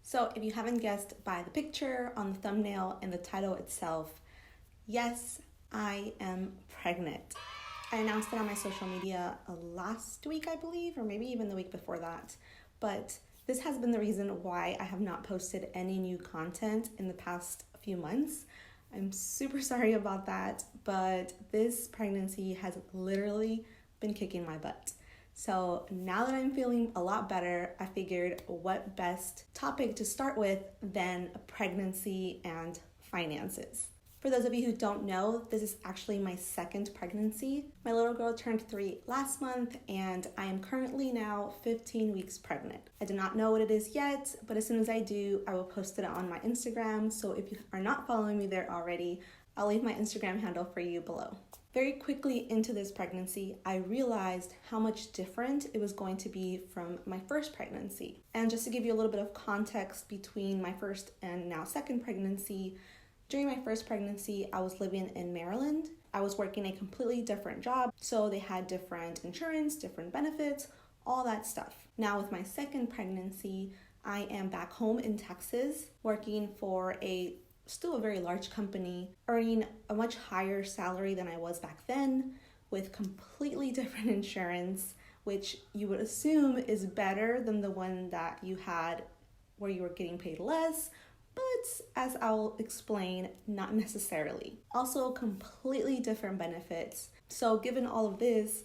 So if you haven't guessed by the picture on the thumbnail and the title itself, yes, I am pregnant. I announced it on my social media last week, I believe, or maybe even the week before that. But this has been the reason why I have not posted any new content in the past few months. I'm super sorry about that, but this pregnancy has literally been kicking my butt. So now that I'm feeling a lot better, I figured what best topic to start with than pregnancy and finances. For those of you who don't know, this is actually my second pregnancy. My little girl turned 3 last month, and I am currently now 15 weeks pregnant. I do not know what it is yet, but as soon as I do, I will post it on my Instagram. So if you are not following me there already, I'll leave my Instagram handle for you below. Very quickly into this pregnancy, I realized how much different it was going to be from my first pregnancy. And just to give you a little bit of context between my first and now second pregnancy, during my first pregnancy, I was living in Maryland. I was working a completely different job, so they had different insurance, different benefits, all that stuff. Now with my second pregnancy, I am back home in Texas, working for still a very large company, earning a much higher salary than I was back then, with completely different insurance, which you would assume is better than the one that you had where you were getting paid less, but as I'll explain, not necessarily. Also, completely different benefits. So given all of this,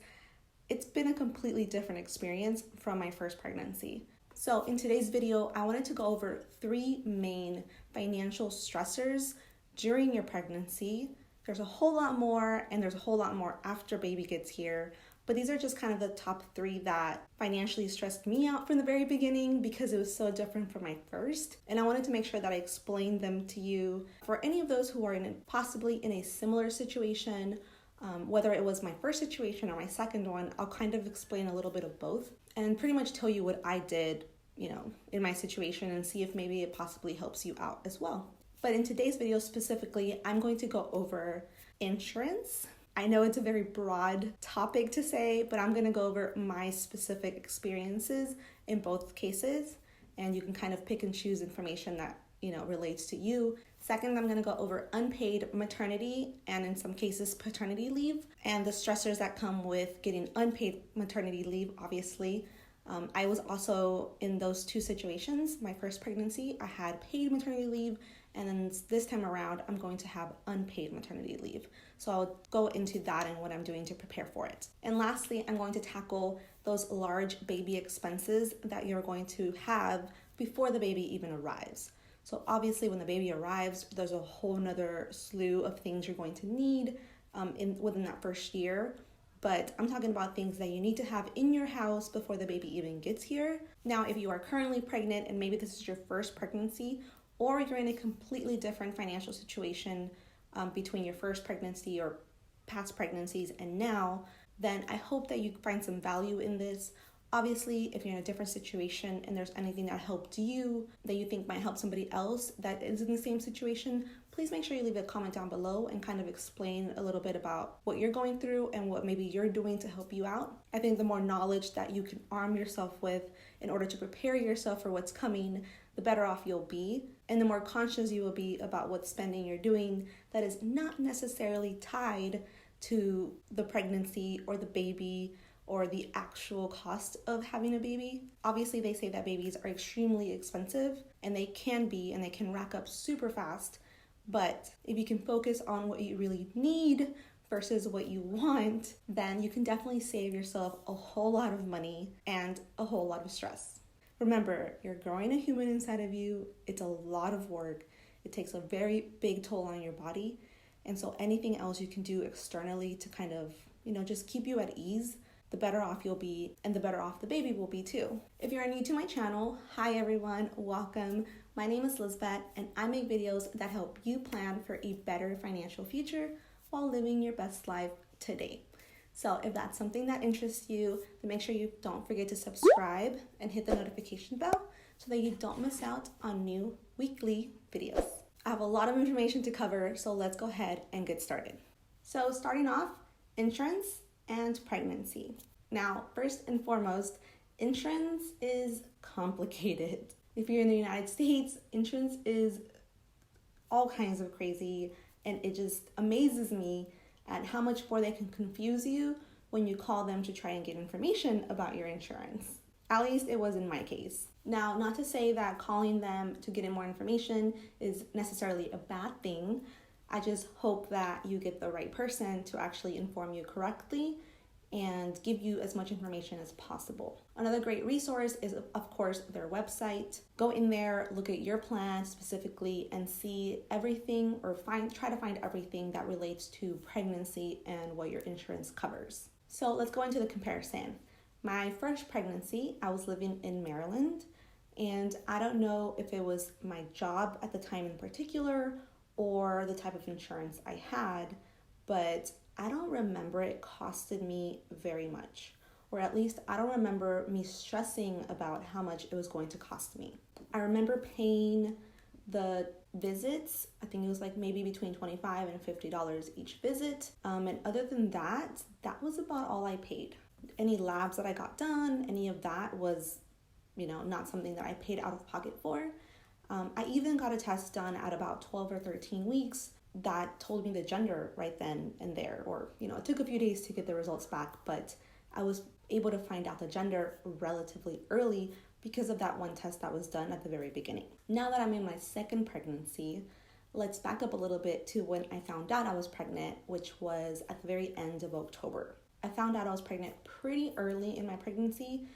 it's been a completely different experience from my first pregnancy. So in today's video, I wanted to go over 3 main financial stressors during your pregnancy. There's a whole lot more, and there's a whole lot more after baby gets here. But these are just kind of the top 3 that financially stressed me out from the very beginning because it was so different from my first. And I wanted to make sure that I explained them to you. For any of those who are possibly in a similar situation, whether it was my first situation or my second one, I'll kind of explain a little bit of both and pretty much tell you what I did, in my situation and see if maybe it possibly helps you out as well. But in today's video specifically, I'm going to go over insurance. I know it's a very broad topic to say, but I'm going to go over my specific experiences in both cases, and you can kind of pick and choose information that, relates to you. Second, I'm going to go over unpaid maternity and in some cases paternity leave and the stressors that come with getting unpaid maternity leave, obviously. I was also in those 2 situations. My first pregnancy, I had paid maternity leave, and then this time around, I'm going to have unpaid maternity leave. So I'll go into that and what I'm doing to prepare for it. And lastly, I'm going to tackle those large baby expenses that you're going to have before the baby even arrives. So obviously when the baby arrives, there's a whole nother slew of things you're going to need within that first year. But I'm talking about things that you need to have in your house before the baby even gets here. Now, if you are currently pregnant and maybe this is your first pregnancy, or you're in a completely different financial situation between your first pregnancy or past pregnancies and now, then I hope that you find some value in this. Obviously, if you're in a different situation and there's anything that helped you that you think might help somebody else that is in the same situation, please make sure you leave a comment down below and kind of explain a little bit about what you're going through and what maybe you're doing to help you out. I think the more knowledge that you can arm yourself with in order to prepare yourself for what's coming, the better off you'll be, and the more conscious you will be about what spending you're doing that is not necessarily tied to the pregnancy or the baby or the actual cost of having a baby. Obviously, they say that babies are extremely expensive, and they can rack up super fast. But if you can focus on what you really need versus what you want, then you can definitely save yourself a whole lot of money and a whole lot of stress. Remember, you're growing a human inside of you. It's a lot of work. It takes a very big toll on your body. And so anything else you can do externally to kind of, just keep you at ease, the better off you'll be and the better off the baby will be too. If you're new to my channel, hi everyone, welcome. My name is Lisbeth and I make videos that help you plan for a better financial future while living your best life today. So if that's something that interests you, then make sure you don't forget to subscribe and hit the notification bell so that you don't miss out on new weekly videos. I have a lot of information to cover, so let's go ahead and get started. So starting off, insurance and pregnancy. Now, first and foremost, insurance is complicated. If you're in the United States, insurance is all kinds of crazy, and it just amazes me at how much more they can confuse you when you call them to try and get information about your insurance. At least it was in my case. Now, not to say that calling them to get in more information is necessarily a bad thing. I just hope that you get the right person to actually inform you correctly and give you as much information as possible. Another great resource is, of course, their website. Go in there, look at your plan specifically, and see everything, or try to find everything that relates to pregnancy and what your insurance covers. So let's go into the comparison. My first pregnancy, I was living in Maryland, and I don't know if it was my job at the time in particular or the type of insurance I had, but I don't remember it costed me very much, or at least I don't remember me stressing about how much it was going to cost me. I remember paying the visits, I think it was like maybe between $25 and $50 each visit, and other than that, that was about all I paid. Any labs that I got done, any of that was, not something that I paid out of pocket for. I even got a test done at about 12 or 13 weeks that told me the gender right then and there, or, it took a few days to get the results back, but I was able to find out the gender relatively early because of that one test that was done at the very beginning. Now that I'm in my second pregnancy, let's back up a little bit to when I found out I was pregnant, which was at the very end of October. I found out I was pregnant pretty early in my pregnancy,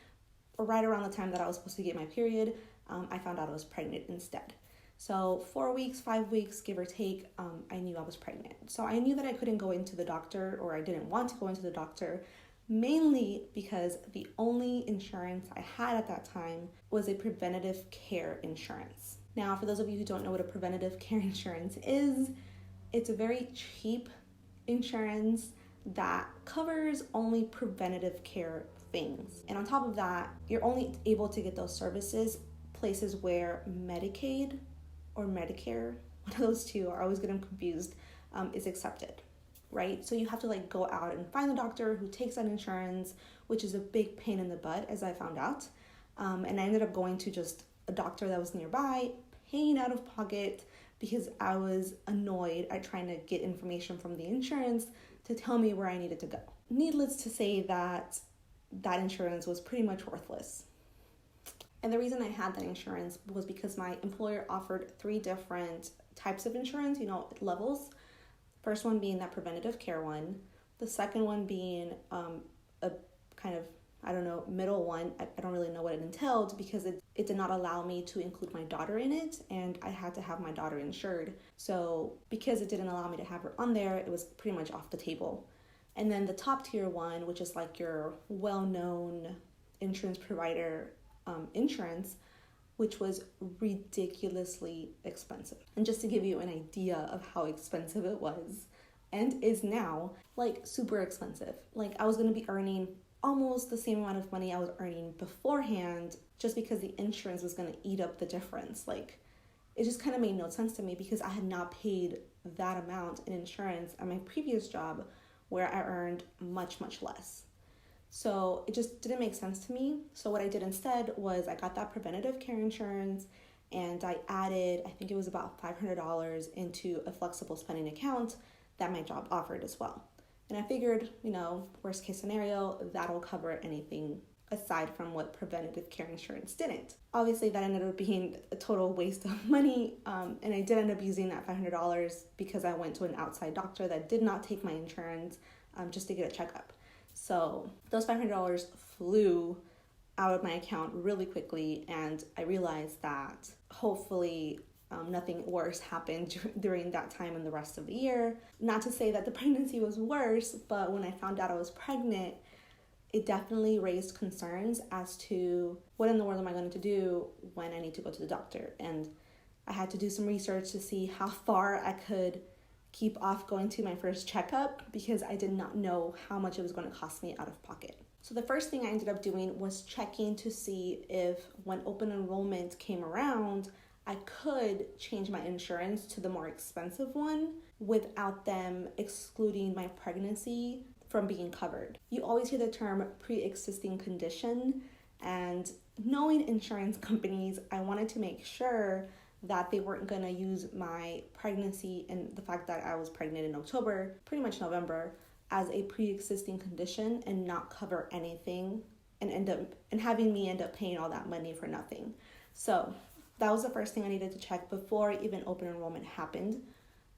or right around the time that I was supposed to get my period. I found out I was pregnant instead. So 4 weeks, 5 weeks, give or take, I knew I was pregnant. So I knew that I couldn't go into the doctor, or I didn't want to go into the doctor, mainly because the only insurance I had at that time was a preventative care insurance. Now, for those of you who don't know what a preventative care insurance is, it's a very cheap insurance that covers only preventative care things. And on top of that, you're only able to get those services places where Medicaid or Medicare, one of those two, I always get them confused, is accepted, right? So you have to go out and find the doctor who takes that insurance, which is a big pain in the butt, as I found out. And I ended up going to just a doctor that was nearby, paying out of pocket because I was annoyed at trying to get information from the insurance to tell me where I needed to go. Needless to say that insurance was pretty much worthless. And the reason I had that insurance was because my employer offered 3 different types of insurance, levels. First one being that preventative care one. The second one being a kind of, middle one. I don't really know what it entailed because it did not allow me to include my daughter in it, and I had to have my daughter insured. So because it didn't allow me to have her on there, it was pretty much off the table. And then the top tier one, which is like your well-known insurance provider insurance, which was ridiculously expensive. And just to give you an idea of how expensive it was and is now, super expensive. I was going to be earning almost the same amount of money I was earning beforehand just because the insurance was going to eat up the difference. It just kind of made no sense to me because I had not paid that amount in insurance at my previous job where I earned much, much less. So it just didn't make sense to me. So what I did instead was I got that preventative care insurance, and I added, I think it was about $500 into a flexible spending account that my job offered as well. And I figured, worst case scenario, that'll cover anything aside from what preventative care insurance didn't. Obviously, that ended up being a total waste of money, and I did end up using that $500 because I went to an outside doctor that did not take my insurance just to get a checkup. So those $500 flew out of my account really quickly, and I realized that hopefully nothing worse happened during that time and the rest of the year. Not to say that the pregnancy was worse, but when I found out I was pregnant, it definitely raised concerns as to what in the world am I going to do when I need to go to the doctor. And I had to do some research to see how far I could keep off going to my first checkup because I did not know how much it was going to cost me out of pocket. So the first thing I ended up doing was checking to see if when open enrollment came around, I could change my insurance to the more expensive one without them excluding my pregnancy from being covered. You always hear the term pre-existing condition, and knowing insurance companies, I wanted to make sure that they weren't going to use my pregnancy and the fact that I was pregnant in October, pretty much November, as a pre-existing condition and not cover anything and having me end up paying all that money for nothing. So that was the first thing I needed to check before even open enrollment happened.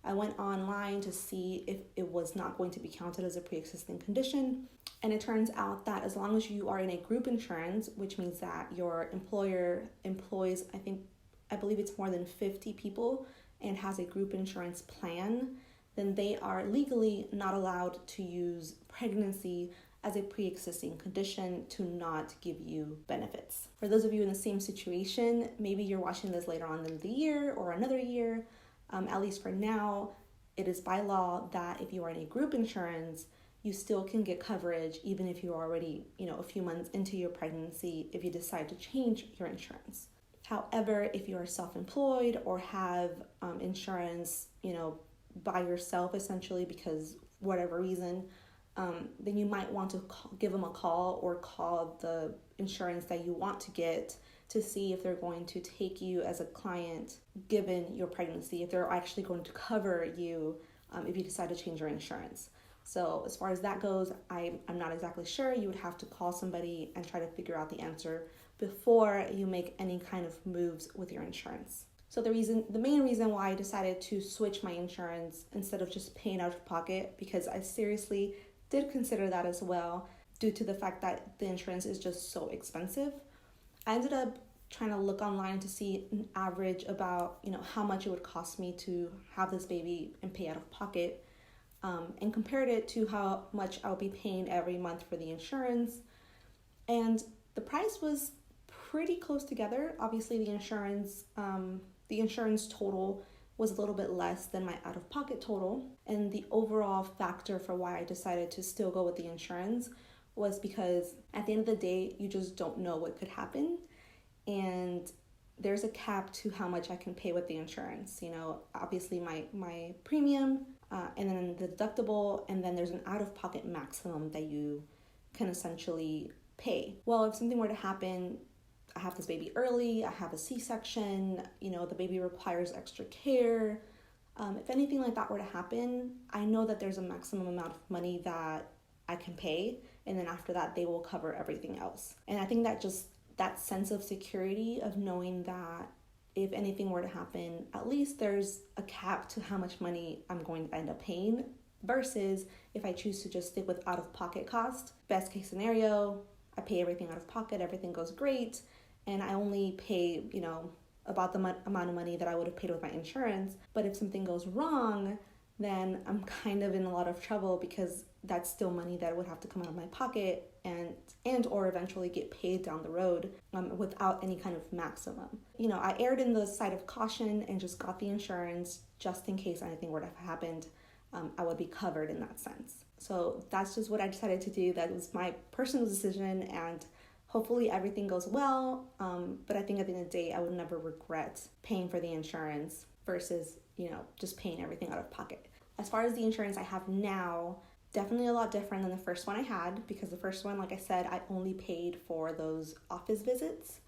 I went online to see if it was not going to be counted as a pre-existing condition. And it turns out that as long as you are in a group insurance, which means that your employer employs, I believe it's more than 50 people and has a group insurance plan, then they are legally not allowed to use pregnancy as a pre-existing condition to not give you benefits. For those of you in the same situation, maybe you're watching this later on in the year or another year, at least for now, it is by law that if you are in a group insurance, you still can get coverage even if you're already, a few months into your pregnancy if you decide to change your insurance. However, if you are self-employed or have insurance, by yourself essentially because whatever reason, then you might want to give them a call or call the insurance that you want to get to see if they're going to take you as a client given your pregnancy, if they're actually going to cover you if you decide to change your insurance. So as far as that goes, I'm not exactly sure. You would have to call somebody and try to figure out the answer before you make any kind of moves with your insurance. So the main reason why I decided to switch my insurance instead of just paying out of pocket, because I seriously did consider that as well, due to the fact that the insurance is just so expensive. I ended up trying to look online to see an average about, how much it would cost me to have this baby and pay out of pocket, and compared it to how much I would be paying every month for the insurance. And the price was pretty close together. Obviously, the insurance total was a little bit less than my out-of-pocket total. And the overall factor for why I decided to still go with the insurance was because at the end of the day, you just don't know what could happen. And there's a cap to how much I can pay with the insurance. Obviously my premium, and then the deductible, and then there's an out-of-pocket maximum that you can essentially pay. Well, if something were to happen, I have this baby early, I have a C-section, the baby requires extra care. If anything like that were to happen, I know that there's a maximum amount of money that I can pay, and then after that, they will cover everything else. And I think that sense of security of knowing that if anything were to happen, at least there's a cap to how much money I'm going to end up paying, versus if I choose to just stick with out-of-pocket cost. Best case scenario, I pay everything out of pocket, everything goes great, and I only pay, about the amount of money that I would have paid with my insurance. But if something goes wrong, then I'm kind of in a lot of trouble because that's still money that would have to come out of my pocket and or eventually get paid down the road without any kind of maximum. I erred in the side of caution and just got the insurance just in case anything were to have happened. I would be covered in that sense. So that's just what I decided to do. That was my personal decision, and hopefully everything goes well. But I think at the end of the day, I would never regret paying for the insurance versus, just paying everything out of pocket. As far as the insurance I have now, definitely a lot different than the first one I had, because the first one, like I said, I only paid for those office visits.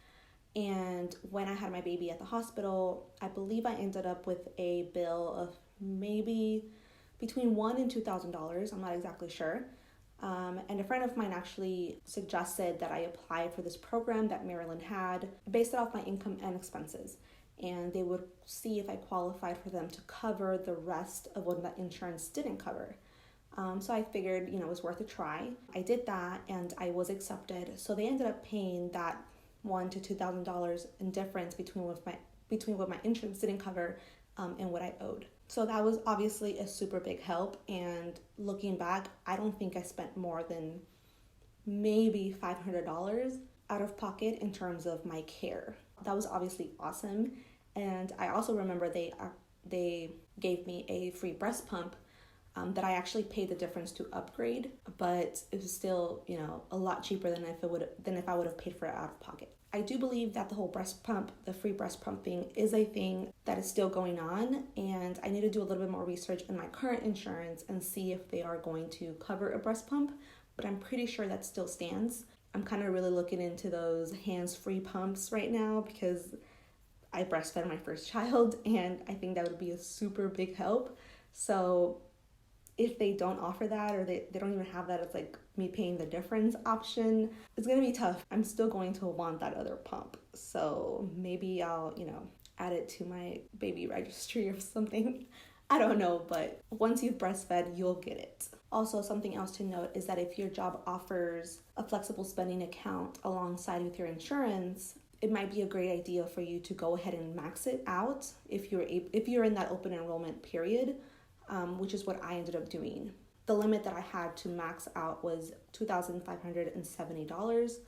And when I had my baby at the hospital, I believe I ended up with a bill of maybe between $1,000 and $2,000. I'm not exactly sure. And a friend of mine actually suggested that I apply for this program that Maryland had based off my income and expenses. And they would see if I qualified for them to cover the rest of what that insurance didn't cover. So I figured, it was worth a try. I did that and I was accepted. So they ended up paying that $1,000 to $2,000 in difference between what my insurance didn't cover and what I owed. So that was obviously a super big help. And looking back, I don't think I spent more than maybe $500 out of pocket in terms of my care. That was obviously awesome. And I also remember they gave me a free breast pump that I actually paid the difference to upgrade, but it was still, a lot cheaper than if I would have paid for it out of pocket. I do believe that the whole the free breast pump thing is a thing that is still going on, and I need to do a little bit more research in my current insurance and see if they are going to cover a breast pump, but I'm pretty sure that still stands. I'm kind of really looking into those hands-free pumps right now because I breastfed my first child, and I think that would be a super big help. So if they don't offer that, or they don't even have that, it's like me paying the difference option, it's gonna be tough. I'm still going to want that other pump. So maybe I'll, add it to my baby registry or something. I don't know, but once you've breastfed, you'll get it. Also, something else to note is that if your job offers a flexible spending account alongside with your insurance, it might be a great idea for you to go ahead and max it out if you're in that open enrollment period, which is what I ended up doing. The limit that I had to max out was $2,570.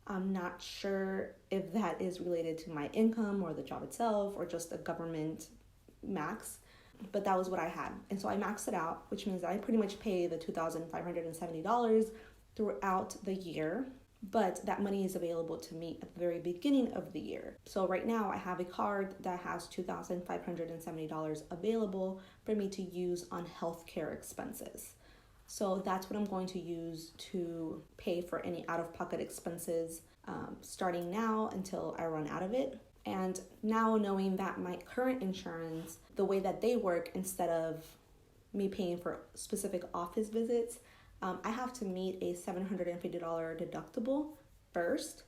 I'm not sure if that is related to my income or the job itself or just a government max, but that was what I had. And so I maxed it out, which means that I pretty much pay the $2,570 throughout the year, but that money is available to me at the very beginning of the year. So right now I have a card that has $2,570 available for me to use on healthcare expenses. So that's what I'm going to use to pay for any out-of-pocket expenses starting now until I run out of it. And now knowing that my current insurance, the way that they work, instead of me paying for specific office visits, I have to meet a $750 deductible first,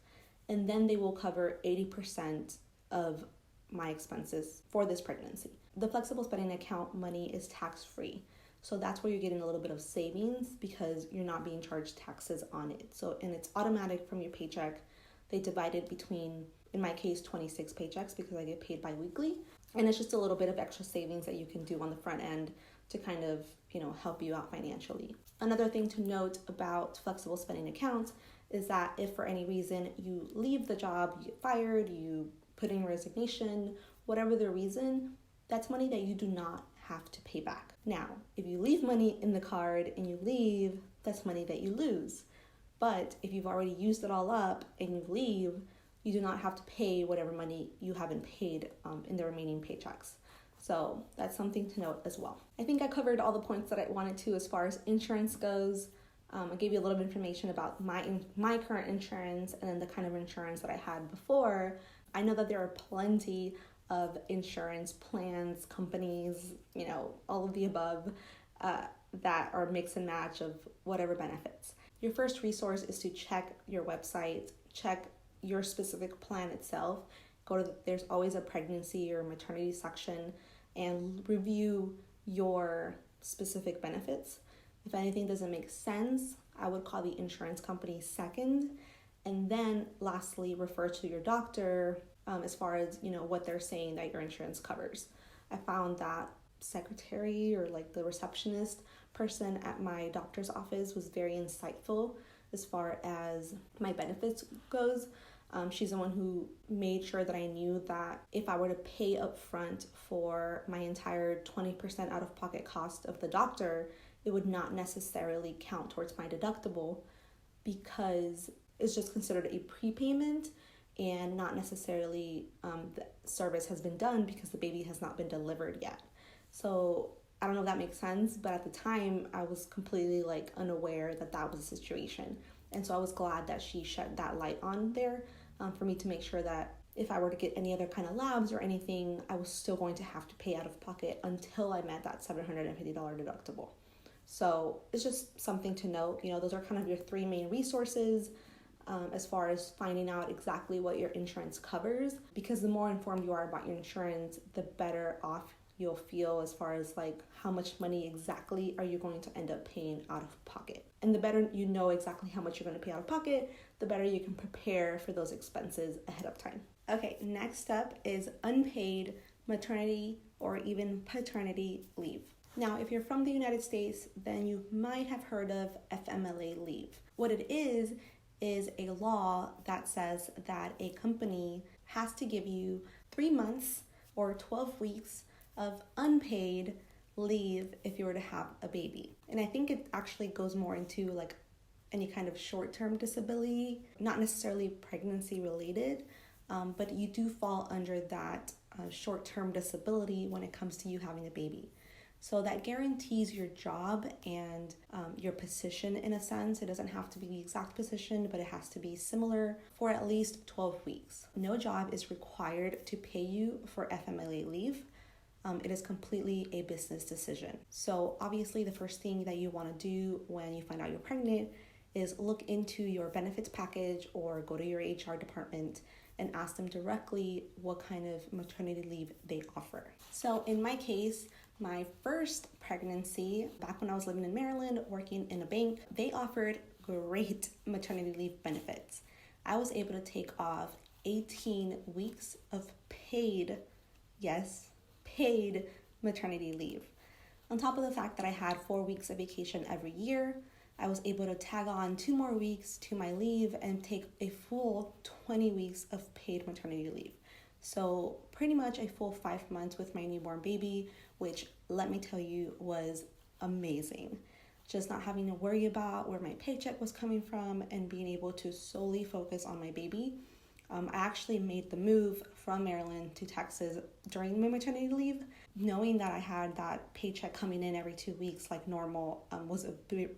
and then they will cover 80% of my expenses for this pregnancy. The flexible spending account money is tax-free. So that's where you're getting a little bit of savings because you're not being charged taxes on it. And it's automatic from your paycheck. They divide it between, in my case, 26 paychecks because I get paid bi-weekly. And it's just a little bit of extra savings that you can do on the front end to kind of, help you out financially. Another thing to note about flexible spending accounts is that if for any reason you leave the job, you get fired, you put in resignation, whatever the reason, that's money that you do not have to pay back. Now, if you leave money in the card and you leave, that's money that you lose. But if you've already used it all up and you leave, you do not have to pay whatever money you haven't paid in the remaining paychecks. So that's something to note as well. I think I covered all the points that I wanted to as far as insurance goes. I gave you a little bit of information about my current insurance and then the kind of insurance that I had before. I know that there are plenty of insurance plans, companies, all of the above that are mix and match of whatever benefits. Your first resource is to check your website, check your specific plan itself. There's always a pregnancy or maternity section and review your specific benefits. If anything doesn't make sense, I would call the insurance company second. And then lastly, refer to your doctor as far as, what they're saying that your insurance covers. I found that secretary or like the receptionist person at my doctor's office was very insightful as far as my benefits goes. She's the one who made sure that I knew that if I were to pay up front for my entire 20% out-of-pocket cost of the doctor, it would not necessarily count towards my deductible because it's just considered a prepayment and not necessarily the service has been done because the baby has not been delivered yet. So I don't know if that makes sense, but at the time I was completely unaware that that was the situation. And so I was glad that she shed that light on there for me to make sure that if I were to get any other kind of labs or anything, I was still going to have to pay out of pocket until I met that $750 deductible. So it's just something to note. Those are kind of your three main resources as far as finding out exactly what your insurance covers, because the more informed you are about your insurance, the better off you'll feel as far as how much money exactly are you going to end up paying out of pocket. And the better you know exactly how much you're going to pay out of pocket, the better you can prepare for those expenses ahead of time. Okay, next up is unpaid maternity or even paternity leave. Now, if you're from the United States, then you might have heard of FMLA leave. What it is a law that says that a company has to give you 3 months or 12 weeks of unpaid leave if you were to have a baby. And I think it actually goes more into any kind of short-term disability, not necessarily pregnancy related, but you do fall under that short-term disability when it comes to you having a baby. So that guarantees your job and your position in a sense. It doesn't have to be the exact position, but it has to be similar for at least 12 weeks. No job is required to pay you for FMLA leave. It is completely a business decision. So obviously the first thing that you want to do when you find out you're pregnant is look into your benefits package or go to your HR department and ask them directly what kind of maternity leave they offer. So in my case, my first pregnancy, back when I was living in Maryland, working in a bank, they offered great maternity leave benefits. I was able to take off 18 weeks of paid, yes, paid maternity leave. On top of the fact that I had 4 weeks of vacation every year, I was able to tag on 2 more weeks to my leave and take a full 20 weeks of paid maternity leave. So pretty much a full 5 months with my newborn baby, which let me tell you was amazing. Just not having to worry about where my paycheck was coming from and being able to solely focus on my baby. I actually made the move from Maryland to Texas during my maternity leave, knowing that I had that paycheck coming in every 2 weeks like normal was a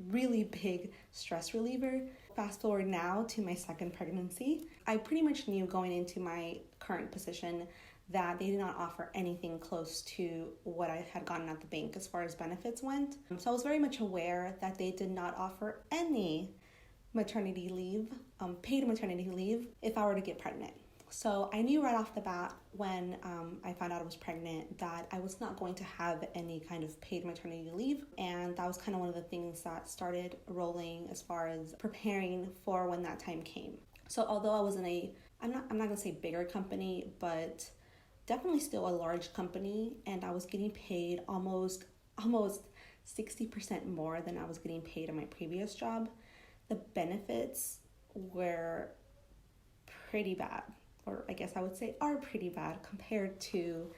really big stress reliever. Fast forward now to my second pregnancy. I pretty much knew going into my current position that they did not offer anything close to what I had gotten at the bank as far as benefits went. So I was very much aware that they did not offer any maternity leave, paid maternity leave, if I were to get pregnant. So I knew right off the bat when I found out I was pregnant that I was not going to have any kind of paid maternity leave. And that was kind of one of the things that started rolling as far as preparing for when that time came. So although I was in I'm not gonna say bigger company, but definitely still a large company, and I was getting paid almost 60% more than I was getting paid in my previous job. The benefits were pretty bad, or I guess I would say are pretty bad compared to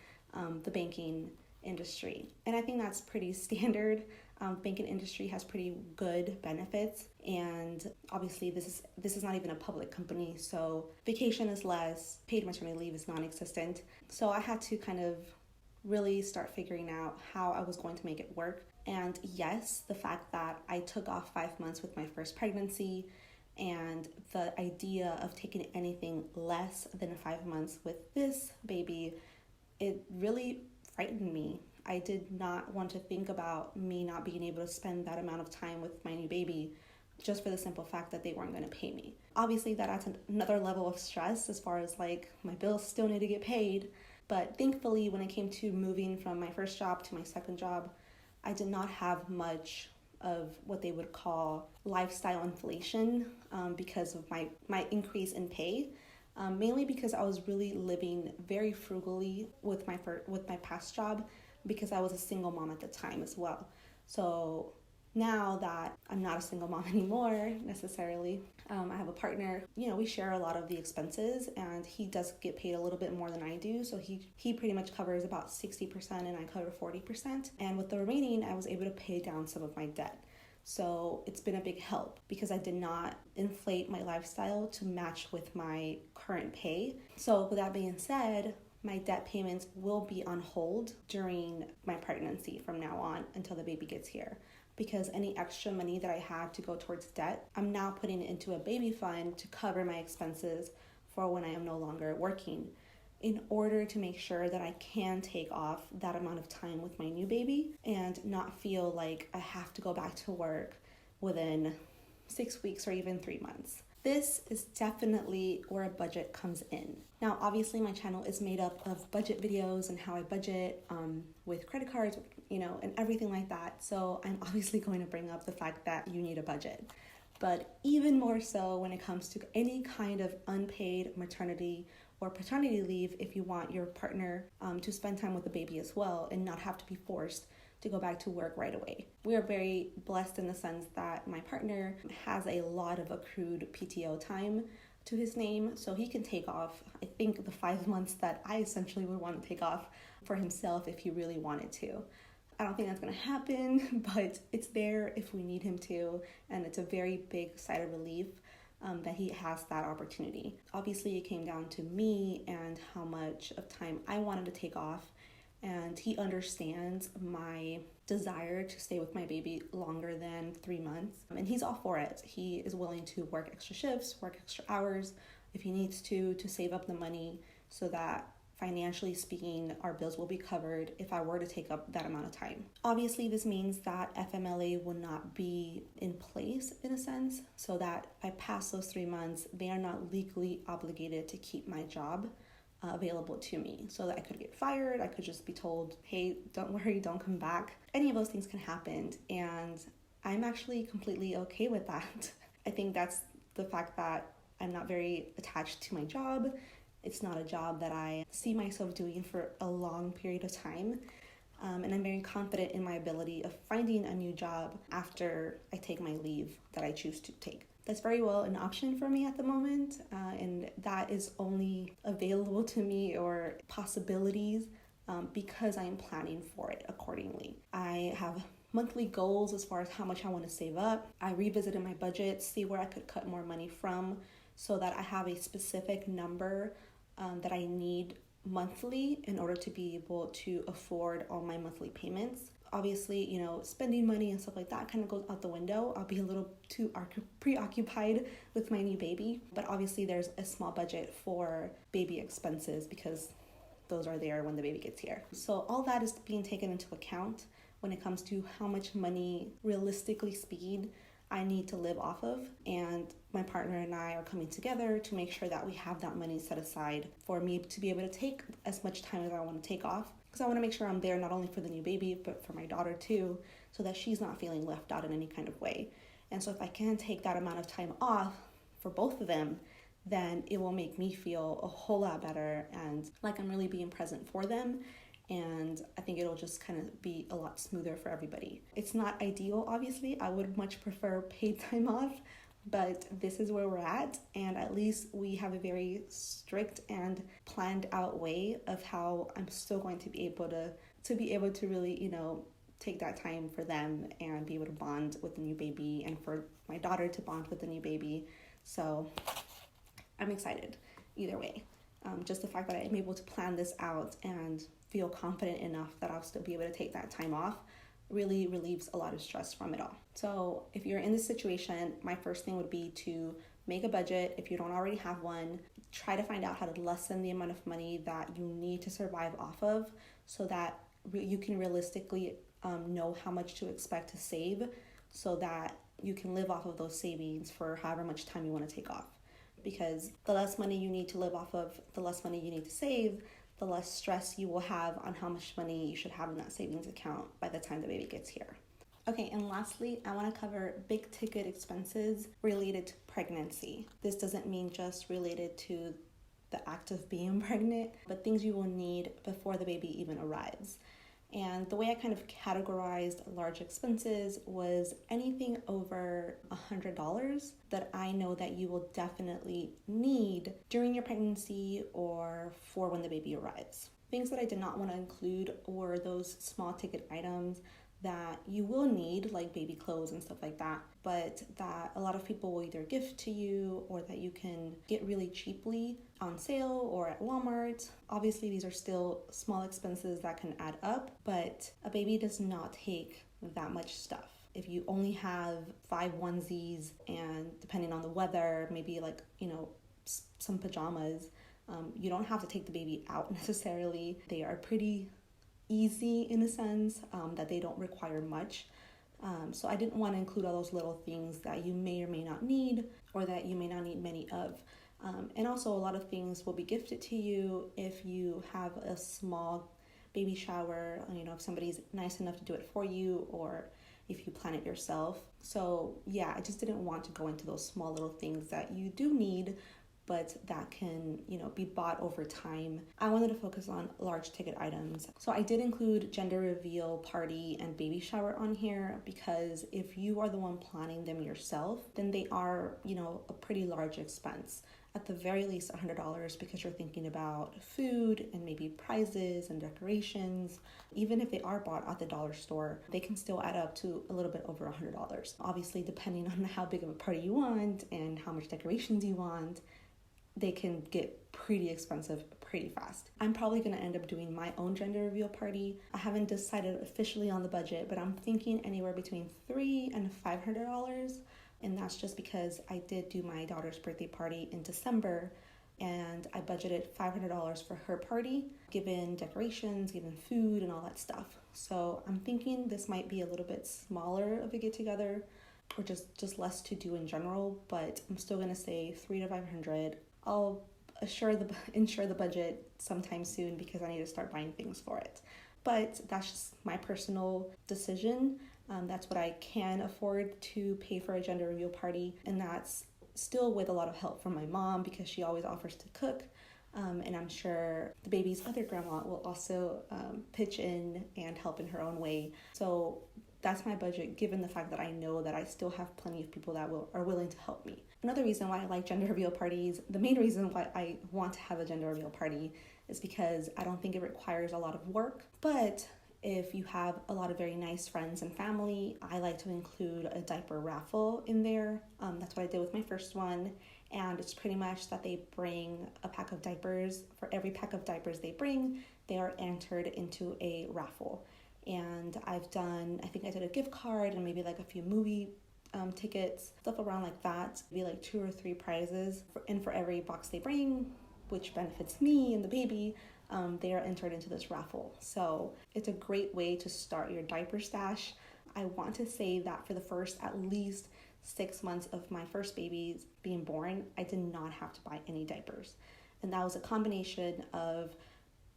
the banking industry. And I think that's pretty standard. Banking industry has pretty good benefits, and obviously this is not even a public company, so vacation is less, paid maternity leave is non-existent. So I had to kind of really start figuring out how I was going to make it work. And yes, the fact that I took off 5 months with my first pregnancy and the idea of taking anything less than 5 months with this baby, it really frightened me. I did not want to think about me not being able to spend that amount of time with my new baby just for the simple fact that they weren't going to pay me. Obviously, that adds another level of stress as far as like my bills still need to get paid. But thankfully, when it came to moving from my first job to my second job, I did not have much of what they would call lifestyle inflation because of my increase in pay. Mainly because I was really living very frugally with my past job because I was a single mom at the time as well. So now that I'm not a single mom anymore necessarily, I have a partner. We share a lot of the expenses, and he does get paid a little bit more than I do. So he pretty much covers about 60% and I cover 40%. And with the remaining, I was able to pay down some of my debt. So it's been a big help because I did not inflate my lifestyle to match with my current pay. So with that being said, my debt payments will be on hold during my pregnancy from now on until the baby gets here. Because any extra money that I had to go towards debt, I'm now putting it into a baby fund to cover my expenses for when I am no longer working, in order to make sure that I can take off that amount of time with my new baby and not feel like I have to go back to work within 6 weeks or even 3 months. This is definitely where a budget comes in. Now, obviously my channel is made up of budget videos and how I budget with credit cards, and everything like that. So I'm obviously going to bring up the fact that you need a budget. But even more so when it comes to any kind of unpaid maternity or paternity leave, if you want your partner to spend time with the baby as well and not have to be forced to go back to work right away. We are very blessed in the sense that my partner has a lot of accrued PTO time to his name, so he can take off, I think, the 5 months that I essentially would want to take off for himself if he really wanted to. I don't think that's going to happen, but it's there if we need him to, and it's a very big sigh of relief that he has that opportunity. Obviously, it came down to me and how much of time I wanted to take off, and he understands my desire to stay with my baby longer than 3 months. And he's all for it. He is willing to work extra shifts, work extra hours if he needs to save up the money so that financially speaking, our bills will be covered if I were to take up that amount of time. Obviously, this means that FMLA will not be in place in a sense, so that if I pass those 3 months, they are not legally obligated to keep my job available to me. So that I could get fired, I could just be told, hey, don't worry, don't come back. Any of those things can happen, and I'm actually completely okay with that. I think that's the fact that I'm not very attached to my job. It's not a job that I see myself doing for a long period of time. And I'm very confident in my ability of finding a new job after I take my leave that I choose to take. That's very well an option for me at the moment. And that is only available to me or possibilities because I am planning for it accordingly. I have monthly goals as far as how much I want to save up. I revisited my budget, see where I could cut more money from so that I have a specific number that I need monthly in order to be able to afford all my monthly payments. Obviously, spending money and stuff like that kind of goes out the window. I'll be a little too preoccupied with my new baby, but obviously there's a small budget for baby expenses because those are there when the baby gets here. So all that is being taken into account when it comes to how much money, realistically speaking, I need to live off of, and my partner and I are coming together to make sure that we have that money set aside for me to be able to take as much time as I want to take off, because I want to make sure I'm there not only for the new baby but for my daughter too, so that she's not feeling left out in any kind of way. And so if I can take that amount of time off for both of them, then it will make me feel a whole lot better and like I'm really being present for them. And I think it'll just kind of be a lot smoother for everybody. It's not ideal, obviously. I would much prefer paid time off, but this is where we're at. And at least we have a very strict and planned out way of how I'm still going to be able to really, take that time for them and be able to bond with the new baby and for my daughter to bond with the new baby. So I'm excited either way. Just the fact that I'm able to plan this out and feel confident enough that I'll still be able to take that time off really relieves a lot of stress from it all. So if you're in this situation, my first thing would be to make a budget. If you don't already have one, try to find out how to lessen the amount of money that you need to survive off of so that you can realistically know how much to expect to save so that you can live off of those savings for however much time you want to take off. Because the less money you need to live off of, the less money you need to save, the less stress you will have on how much money you should have in that savings account by the time the baby gets here. Okay, and lastly, I want to cover big ticket expenses related to pregnancy. This doesn't mean just related to the act of being pregnant, but things you will need before the baby even arrives. And the way I kind of categorized large expenses was anything over $100 that I know that you will definitely need during your pregnancy or for when the baby arrives. Things that I did not want to include were those small ticket items that you will need, like baby clothes and stuff like that, but that a lot of people will either gift to you or that you can get really cheaply on sale or at Walmart. Obviously, these are still small expenses that can add up, but a baby does not take that much stuff. If you only have 5 onesies and depending on the weather, maybe some pajamas, you don't have to take the baby out necessarily. They are pretty easy in a sense, that they don't require much. So I didn't want to include all those little things that you may or may not need or that you may not need many of. And also a lot of things will be gifted to you if you have a small baby shower, if somebody's nice enough to do it for you or if you plan it yourself. So yeah, I just didn't want to go into those small little things that you do need but that can, be bought over time. I wanted to focus on large ticket items. So I did include gender reveal, party, and baby shower on here because if you are the one planning them yourself, then they are, a pretty large expense. At the very least $100 because you're thinking about food and maybe prizes and decorations. Even if they are bought at the dollar store, they can still add up to a little bit over $100. Obviously, depending on how big of a party you want and how much decorations you want, they can get pretty expensive pretty fast. I'm probably going to end up doing my own gender reveal party. I haven't decided officially on the budget, but I'm thinking anywhere between $300 and $500. And that's just because I did do my daughter's birthday party in December, and I budgeted $500 for her party, given decorations, given food, and all that stuff. So I'm thinking this might be a little bit smaller of a get-together, or just less to do in general, but I'm still gonna say $300 to $500. I'll ensure the budget sometime soon because I need to start buying things for it. But that's just my personal decision. That's what I can afford to pay for a gender reveal party, and that's still with a lot of help from my mom because she always offers to cook. And I'm sure the baby's other grandma will also pitch in and help in her own way. So that's my budget, given the fact that I know that I still have plenty of people that are willing to help me. Another reason why I like gender reveal parties, the main reason why I want to have a gender reveal party, is because I don't think it requires a lot of work. But if you have a lot of very nice friends and family, I like to include a diaper raffle in there. That's what I did with my first one. And it's pretty much that they bring a pack of diapers. For every pack of diapers they bring, they are entered into a raffle. And I think I did a gift card and maybe like a few movie tickets, stuff around like that. Maybe like 2 or 3 prizes. And for every box they bring, which benefits me and the baby, they are entered into this raffle. So it's a great way to start your diaper stash. I want to say that for the first at least 6 months of my first baby being born, I did not have to buy any diapers. And that was a combination of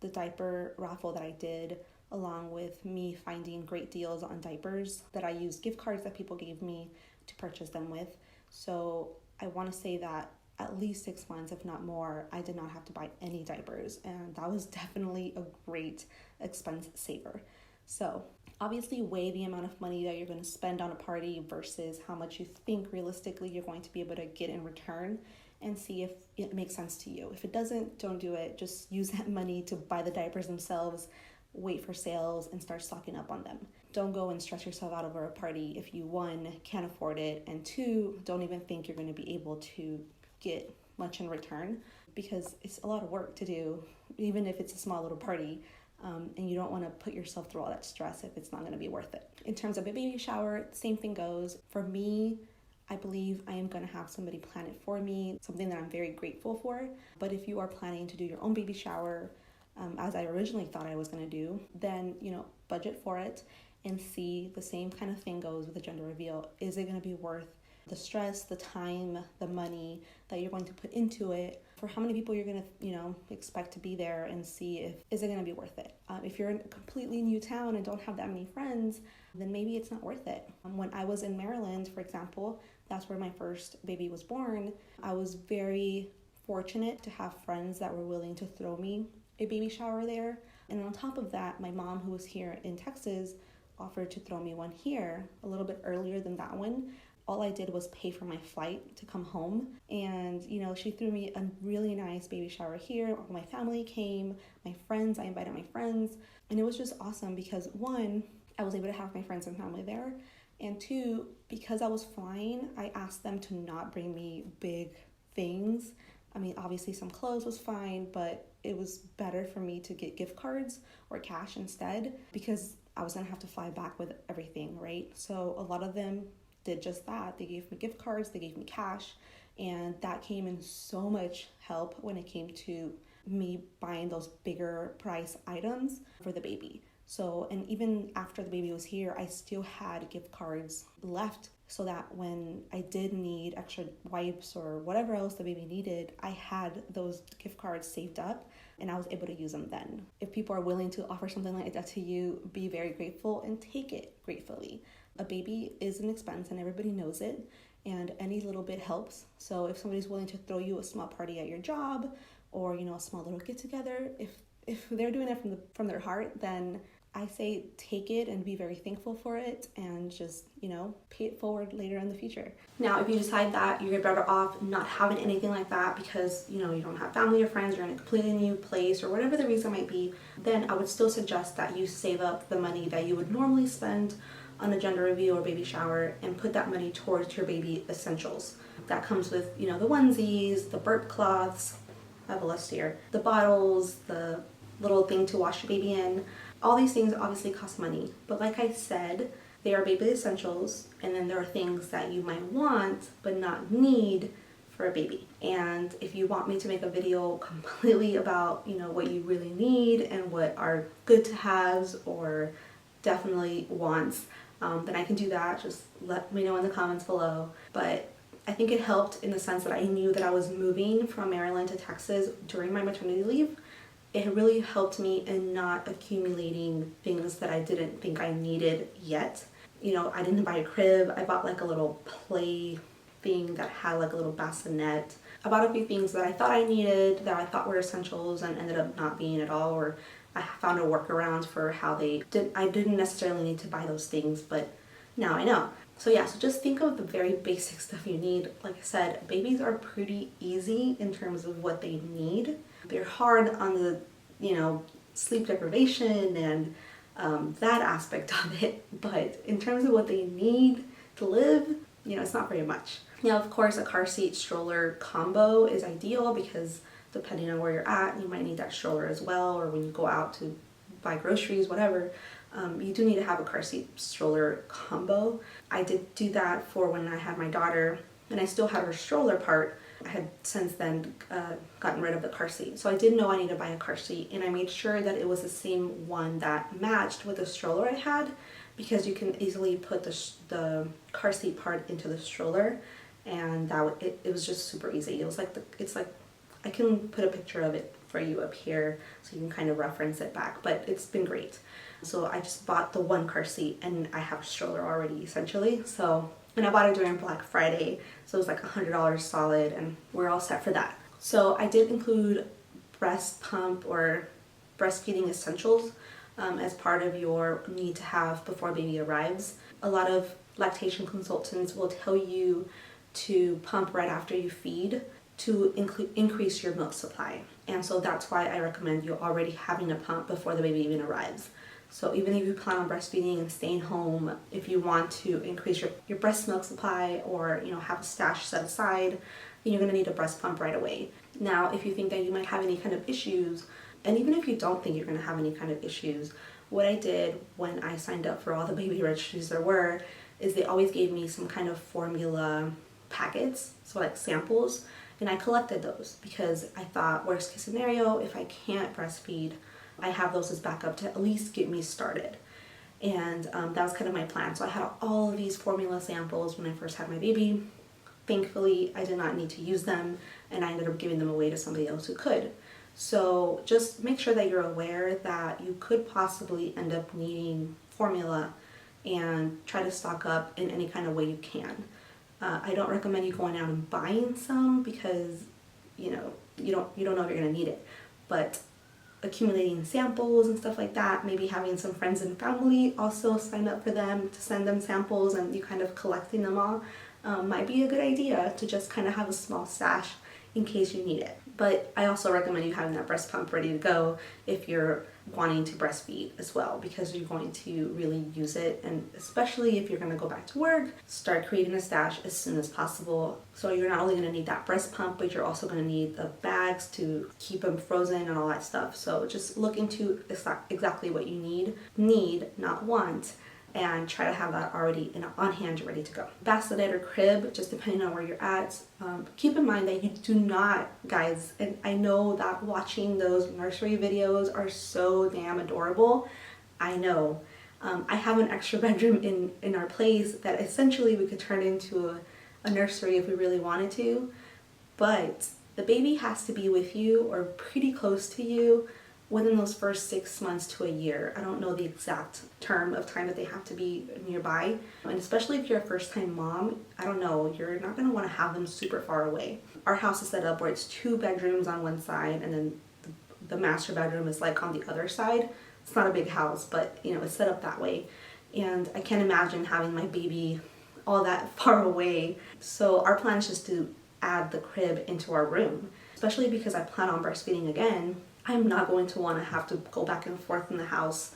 the diaper raffle that I did, along with me finding great deals on diapers that I used gift cards that people gave me to purchase them with. So I want to say that at least 6 months, if not more, I did not have to buy any diapers, and that was definitely a great expense saver. So obviously weigh the amount of money that you're going to spend on a party versus how much you think realistically you're going to be able to get in return, and see if it makes sense to you. If it doesn't, don't do it. Just use that money to buy the diapers themselves, wait for sales, and start stocking up on them. Don't go and stress yourself out over a party if you, 1, can't afford it, and 2, don't even think you're going to be able to get much in return, because it's a lot of work to do, even if it's a small little party, and you don't want to put yourself through all that stress if it's not going to be worth it. In terms of a baby shower, same thing goes. For me, I believe I am going to have somebody plan it for me, something that I'm very grateful for. But if you are planning to do your own baby shower, as I originally thought I was going to do, then, budget for it and see. The same kind of thing goes with the gender reveal. Is it going to be worth the stress, the time, the money that you're going to put into it? For how many people you're going to, expect to be there, and see is it going to be worth it? If you're in a completely new town and don't have that many friends, then maybe it's not worth it. When I was in Maryland, for example, that's where my first baby was born. I was very fortunate to have friends that were willing to throw me a baby shower there. And on top of that, my mom, who was here in Texas, offered to throw me one here a little bit earlier than that one. All I did was pay for my flight to come home. And, she threw me a really nice baby shower here. All my family came, I invited my friends. And it was just awesome because, 1, I was able to have my friends and family there. And 2, because I was flying, I asked them to not bring me big things. I mean, obviously some clothes was fine, but it was better for me to get gift cards or cash instead, because I was gonna have to fly back with everything, right? So a lot of them did just that. They gave me gift cards, they gave me cash, and that came in so much help when it came to me buying those bigger price items for the baby. So, and even after the baby was here, I still had gift cards left, so that when I did need extra wipes or whatever else the baby needed, I had those gift cards saved up and I was able to use them then. If people are willing to offer something like that to you, be very grateful and take it gratefully. A baby is an expense and everybody knows it, and any little bit helps. So if somebody's willing to throw you a small party at your job, or a small little get together, if they're doing it from their heart, then I say take it and be very thankful for it, and just, pay it forward later in the future. Now, if you decide that you're better off not having anything like that because, you don't have family or friends, you're in a completely new place, or whatever the reason might be, then I would still suggest that you save up the money that you would normally spend on a gender reveal or baby shower and put that money towards your baby essentials. that comes with, you know, the onesies, the burp cloths, I have a list here, the bottles, the little thing to wash your baby in. All these things obviously cost money, but like I said, they are baby essentials, and then there are things that you might want but not need for a baby. And if you want me to make a video completely about, you know, what you really need and what are good to haves or definitely wants, then I can do that. Just let me know in the comments below. But I think it helped in the sense that I knew that I was moving from Maryland to Texas during my maternity leave. It really helped me in not accumulating things that I didn't think I needed yet. You know, I didn't buy a crib. I bought like a little play thing that had like a little bassinet. I bought a few things that I thought I needed, that I thought were essentials, and ended up not being at all, or I found a workaround for how I didn't necessarily need to buy those things, but now I know. So yeah, so just think of the very basic stuff you need. Like I said, babies are pretty easy in terms of what they need. They're hard on the, you know, sleep deprivation and that aspect of it, but in terms of what they need to live, you know, it's not very much. Now, of course, a car seat stroller combo is ideal because depending on where you're at, you might need that stroller as well, or when you go out to buy groceries, whatever, you do need to have a car seat stroller combo. I did do that for when I had my daughter, and I still had her stroller part. I had since then gotten rid of the car seat. So I did know I needed to buy a car seat, and I made sure that it was the same one that matched with the stroller I had, because you can easily put the car seat part into the stroller, and it was just super easy. It was like it's like, I can put a picture of it for you up here so you can kind of reference it back, but it's been great. So I just bought the one car seat and I have a stroller already essentially. So, and I bought it during Black Friday, so it was like $100 solid, and we're all set for that. So I did include breast pump or breastfeeding essentials as part of your need to have before baby arrives. A lot of lactation consultants will tell you to pump right after you feed to increase your milk supply. And so that's why I recommend you already having a pump before the baby even arrives. So even if you plan on breastfeeding and staying home, if you want to increase your breast milk supply, or, you know, have a stash set aside, then you're going to need a breast pump right away. Now, if you think that you might have any kind of issues, and even if you don't think you're going to have any kind of issues, what I did when I signed up for all the baby registries there were, is they always gave me some kind of formula packets, so like samples, and I collected those because I thought, worst case scenario, if I can't breastfeed, I have those as backup to at least get me started. And that was kind of my plan. So I had all of these formula samples when I first had my baby. Thankfully, I did not need to use them, and I ended up giving them away to somebody else who could. So just make sure that you're aware that you could possibly end up needing formula, and try to stock up in any kind of way you can. I don't recommend you going out and buying some because, you know, you don't know if you're going to need it. But accumulating samples and stuff like that, maybe having some friends and family also sign up for them to send them samples, and you kind of collecting them all, might be a good idea to just kind of have a small stash in case you need it. But I also recommend you having that breast pump ready to go if you're wanting to breastfeed as well, because you're going to really use it, and especially if you're going to go back to work, start creating a stash as soon as possible. So you're not only going to need that breast pump, but you're also going to need the bags to keep them frozen and all that stuff. So just look into exactly what you need, not want, and try to have that already on hand, ready to go. Bassinet or crib, just depending on where you're at. Keep in mind that you do not, guys, and I know that watching those nursery videos are so damn adorable. I know. I have an extra bedroom in our place that essentially we could turn into a nursery if we really wanted to, but the baby has to be with you or pretty close to you within those first 6 months to a year. I don't know the exact term of time that they have to be nearby. And especially if you're a first-time mom, I don't know, you're not going to want to have them super far away. Our house is set up where it's 2 bedrooms on one side, and then the master bedroom is like on the other side. It's not a big house, but you know, it's set up that way. And I can't imagine having my baby all that far away. So our plan is just to add the crib into our room, especially because I plan on breastfeeding again. I'm not going to want to have to go back and forth in the house.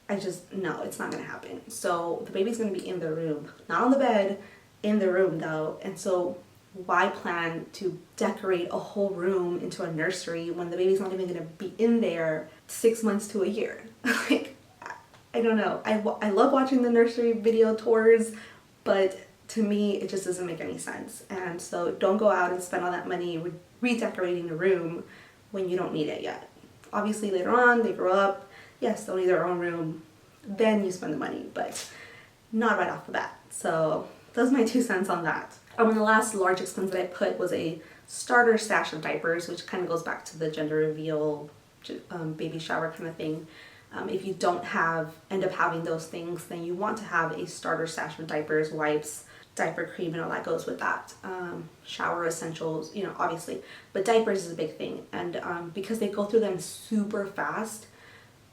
No, it's not going to happen. So the baby's going to be in the room, not on the bed, in the room though. And so why plan to decorate a whole room into a nursery when the baby's not even going to be in there 6 months to a year? Like, I don't know. I love watching the nursery video tours, but to me, it just doesn't make any sense. And so don't go out and spend all that money redecorating a room when you don't need it yet. Obviously, later on, they grow up. Yes, they'll need their own room. Then you spend the money, but not right off the bat. So those are my 2 cents on that. And the last large expense that I put was a starter stash of diapers, which kind of goes back to the gender reveal, baby shower kind of thing. If you don't end up having those things, then you want to have a starter stash of diapers, wipes, diaper cream, and all that goes with that. Shower essentials, obviously. But diapers is a big thing. And because they go through them super fast,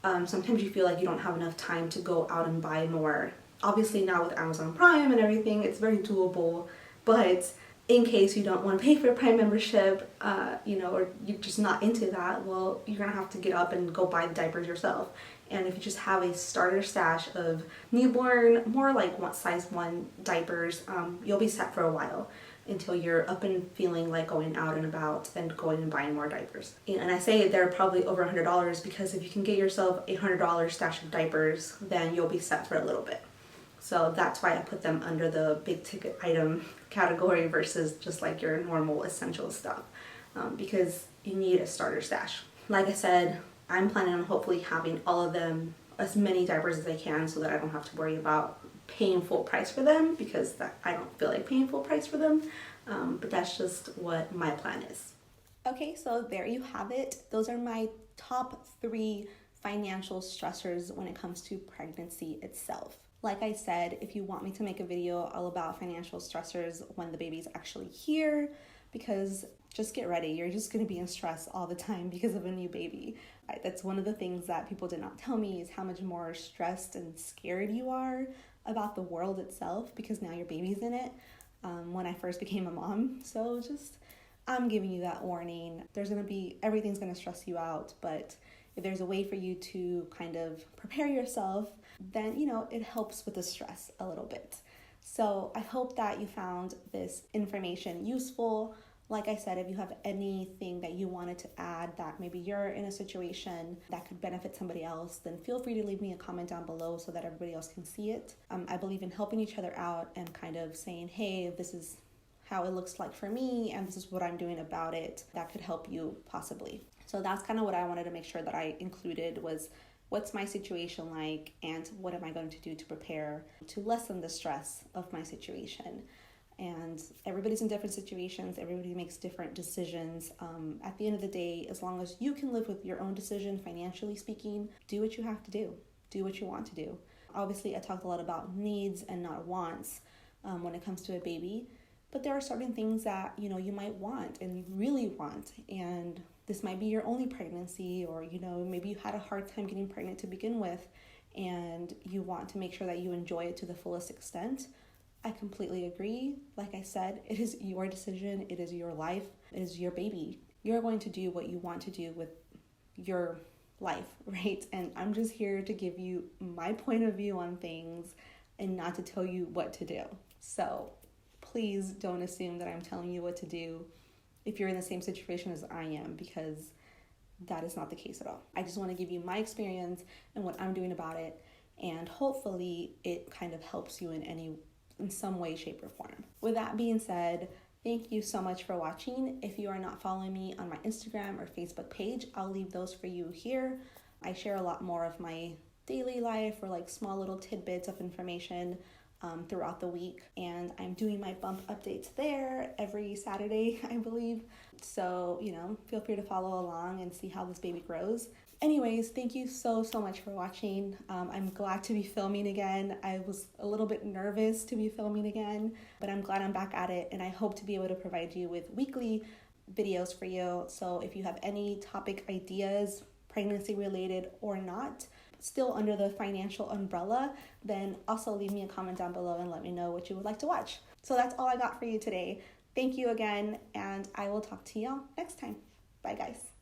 sometimes you feel like you don't have enough time to go out and buy more. Obviously now with Amazon Prime and everything, it's very doable. But in case you don't want to pay for a Prime membership, or you're just not into that, well, you're going to have to get up and go buy the diapers yourself. And if you just have a starter stash of newborn, more like size 1 diapers, you'll be set for a while until you're up and feeling like going out and about and going and buying more diapers. And I say they're probably over $100 because if you can get yourself a $100 stash of diapers, then you'll be set for a little bit. So that's why I put them under the big ticket item category versus just like your normal essential stuff, because you need a starter stash. Like I said, I'm planning on hopefully having all of them, as many diapers as I can, so that I don't have to worry about paying full price for them, because I don't feel like paying full price for them, but that's just what my plan is. Okay, so there you have it. Those are my top 3 financial stressors when it comes to pregnancy itself. Like I said, if you want me to make a video all about financial stressors when the baby's actually here, because just get ready, you're just going to be in stress all the time because of a new baby. That's one of the things that people did not tell me, is how much more stressed and scared you are about the world itself because now your baby's in it, when I first became a mom. So I'm giving you that warning. Everything's going to stress you out, but if there's a way for you to kind of prepare yourself, then, it helps with the stress a little bit. So I hope that you found this information useful. Like I said, if you have anything that you wanted to add that maybe you're in a situation that could benefit somebody else, then feel free to leave me a comment down below so that everybody else can see it. I believe in helping each other out and kind of saying, hey, this is how it looks like for me and this is what I'm doing about it that could help you possibly. So that's kind of what I wanted to make sure that I included, was what's my situation like and what am I going to do to prepare to lessen the stress of my situation. And everybody's in different situations. Everybody makes different decisions. At the end of the day, as long as you can live with your own decision, financially speaking, do what you have to do. Do what you want to do. Obviously, I talked a lot about needs and not wants when it comes to a baby. But there are certain things that, you might want and you really want. And this might be your only pregnancy, or, maybe you had a hard time getting pregnant to begin with and you want to make sure that you enjoy it to the fullest extent. I completely agree. Like I said, it is your decision. It is your life. It is your baby. You're going to do what you want to do with your life, right? And I'm just here to give you my point of view on things and not to tell you what to do. So please don't assume that I'm telling you what to do if you're in the same situation as I am, because that is not the case at all. I just want to give you my experience and what I'm doing about it, and hopefully it kind of helps you in some way, shape, or form. With that being said, thank you so much for watching. If you are not following me on my Instagram or Facebook page, I'll leave those for you here. I share a lot more of my daily life or like small little tidbits of information throughout the week, and I'm doing my bump updates there every Saturday, I believe. So, feel free to follow along and see how this baby grows. Anyways, thank you so much for watching. I'm glad to be filming again. I was a little bit nervous to be filming again, but I'm glad I'm back at it, and I hope to be able to provide you with weekly videos for you. So if you have any topic ideas, pregnancy related or not, still under the financial umbrella, then also leave me a comment down below and let me know what you would like to watch. So that's all I got for you today. Thank you again, and I will talk to y'all next time. Bye, guys.